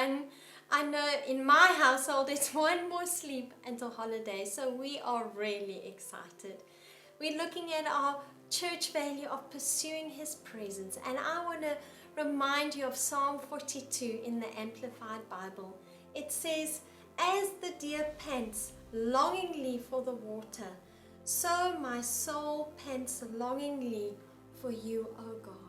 one. I know in my household it's one more sleep until holiday, so we are really excited. We're looking at our church value of pursuing His presence, and I want to remind you of Psalm 42 in the Amplified Bible. It says, "As the deer pants longingly for the water, so my soul pants longingly for you, O God."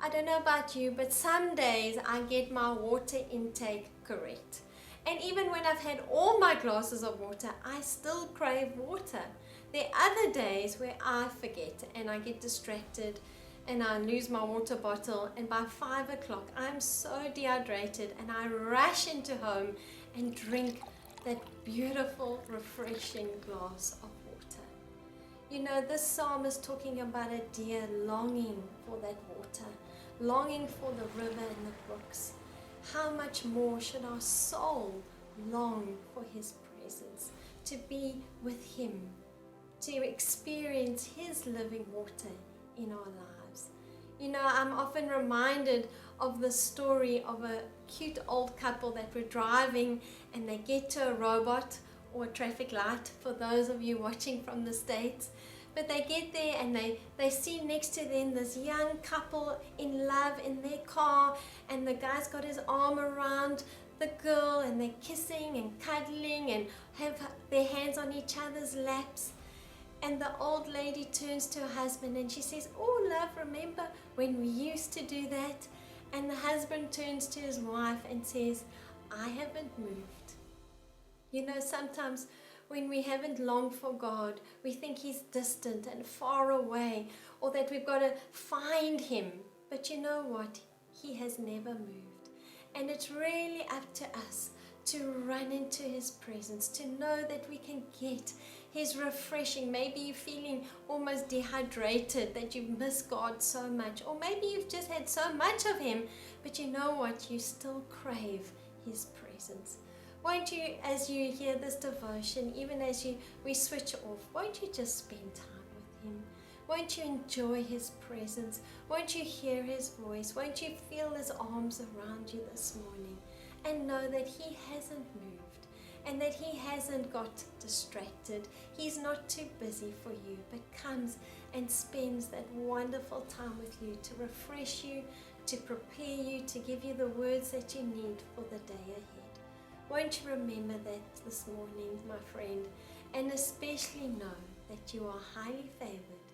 I don't know about you, but some days I get my water intake correct. And even when I've had all my glasses of water, I still crave water. There are other days where I forget and I get distracted and I lose my water bottle, and by 5 o'clock I'm so dehydrated and I rush into home and drink that beautiful, refreshing glass of water. You know, this psalm is talking about a deer longing for that water, longing for the river and the brooks. How much more should our soul long for His presence, to be with Him, to experience His living water in our lives. You know, I'm often reminded of the story of a cute old couple that were driving and they get to a robot or a traffic light, for those of you watching from the States. But they get there and they see next to them this young couple in love in their car, and the guy's got his arm around the girl and they're kissing and cuddling and have their hands on each other's laps. And the old lady turns to her husband and she says, "Oh love, remember when we used to do that?" And the husband turns to his wife and says, "I haven't moved." You know, sometimes when we haven't longed for God, we think He's distant and far away, or that we've got to find Him. But you know what? He has never moved. And it's really up to us to run into His presence, to know that we can get His refreshing. Maybe you're feeling almost dehydrated, that you've missed God so much, or maybe you've just had so much of Him, but you know what? You still crave His presence. Won't you, as you hear this devotion, even as we switch off, won't you just spend time with Him? Won't you enjoy His presence? Won't you hear His voice? Won't you feel His arms around you this morning and know that He hasn't moved and that He hasn't got distracted? He's not too busy for you, but comes and spends that wonderful time with you to refresh you, to prepare you, to give you the words that you need for the day ahead. Won't you remember that this morning, my friend, and especially know that you are highly favored